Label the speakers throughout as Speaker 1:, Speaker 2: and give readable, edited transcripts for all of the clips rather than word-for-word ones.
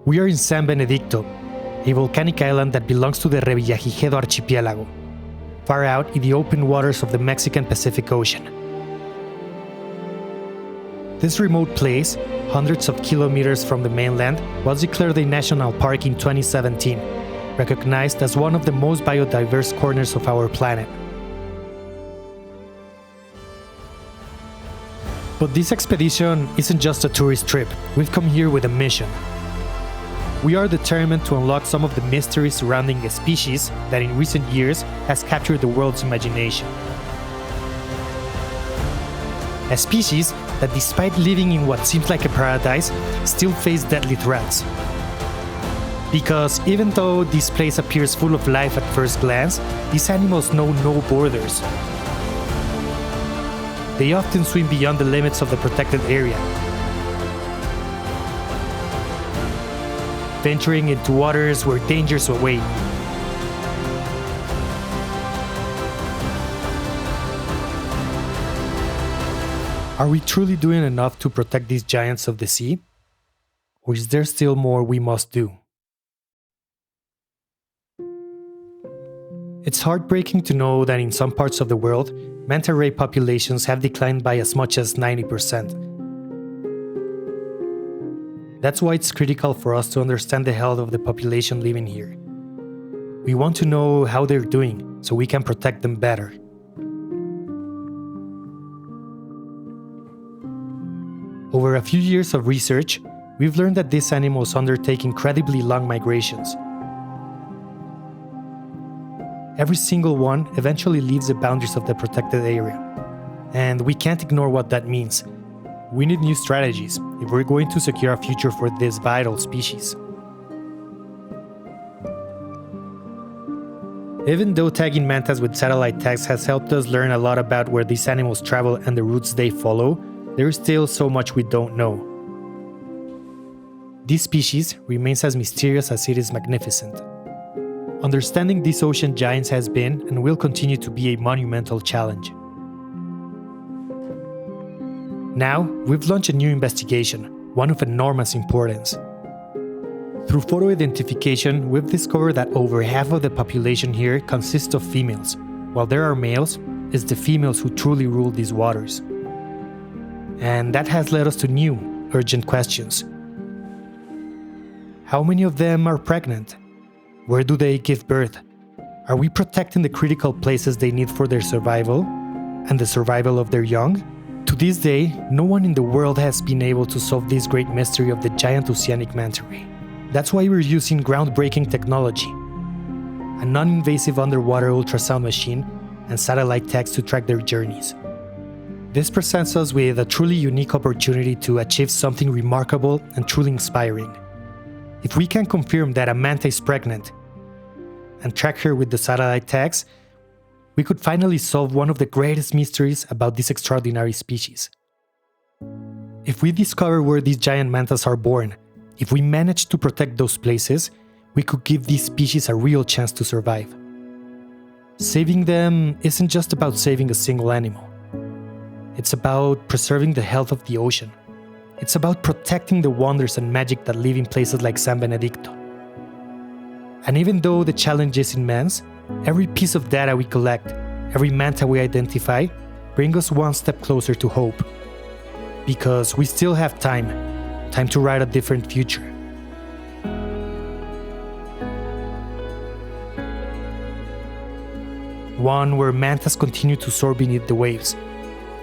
Speaker 1: We are in San Benedicto, a volcanic island that belongs to the Revillagigedo Archipelago, far out in the open waters of the Mexican Pacific Ocean. This remote place, hundreds of kilometers from the mainland, was declared a national park in 2017, recognized as one of the most biodiverse corners of our planet. But this expedition isn't just a tourist trip. We've come here with a mission. We are determined to unlock some of the mysteries surrounding a species that in recent years has captured the world's imagination. A species that, despite living in what seems like a paradise, still face deadly threats. Because even though this place appears full of life at first glance, these animals know no borders. They often swim beyond the limits of the protected area, venturing into waters where dangers await. Are we truly doing enough to protect these giants of the sea? Or is there still more we must do? It's heartbreaking to know that in some parts of the world, manta ray populations have declined by as much as 90%. That's why it's critical for us to understand the health of the population living here. We want to know how they're doing so we can protect them better. Over a few years of research, we've learned that these animals undertake incredibly long migrations. Every single one eventually leaves the boundaries of the protected area. And we can't ignore what that means. We need new strategies if we're going to secure a future for this vital species. Even though tagging mantas with satellite tags has helped us learn a lot about where these animals travel and the routes they follow, there is still so much we don't know. This species remains as mysterious as it is magnificent. Understanding these ocean giants has been and will continue to be a monumental challenge. Now, we've launched a new investigation, one of enormous importance. Through photo identification, we've discovered that over half of the population here consists of females. While there are males, it's the females who truly rule these waters. And that has led us to new, urgent questions. How many of them are pregnant? Where do they give birth? Are we protecting the critical places they need for their survival and the survival of their young? To this day, no one in the world has been able to solve this great mystery of the giant oceanic manta ray. That's why we're using groundbreaking technology, a non-invasive underwater ultrasound machine and satellite tags to track their journeys. This presents us with a truly unique opportunity to achieve something remarkable and truly inspiring. If we can confirm that a manta is pregnant and track her with the satellite tags, we could finally solve one of the greatest mysteries about this extraordinary species. If we discover where these giant mantas are born, if we manage to protect those places, we could give this species a real chance to survive. Saving them isn't just about saving a single animal. It's about preserving the health of the ocean. It's about protecting the wonders and magic that live in places like San Benedicto. And even though the challenge is immense, every piece of data we collect, every manta we identify, brings us one step closer to hope. Because we still have time to write a different future. One where mantas continue to soar beneath the waves,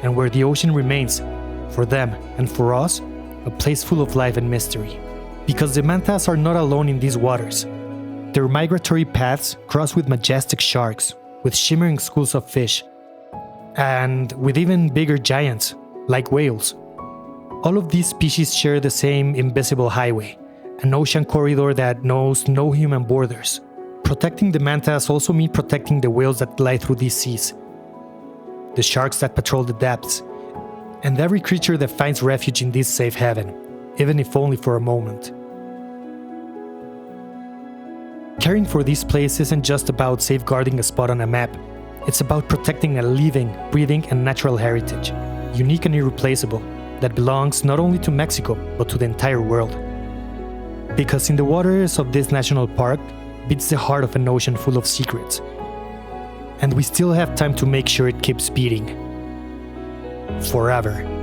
Speaker 1: and where the ocean remains, for them and for us, a place full of life and mystery. Because the mantas are not alone in these waters. Their migratory paths cross with majestic sharks, with shimmering schools of fish, and with even bigger giants, like whales. All of these species share the same invisible highway, an ocean corridor that knows no human borders. Protecting the mantas also means protecting the whales that glide through these seas, the sharks that patrol the depths, and every creature that finds refuge in this safe haven, even if only for a moment. Caring for this place isn't just about safeguarding a spot on a map. It's about protecting a living, breathing, and natural heritage, unique and irreplaceable, that belongs not only to Mexico, but to the entire world. Because in the waters of this national park beats the heart of an ocean full of secrets. And we still have time to make sure it keeps beating. Forever.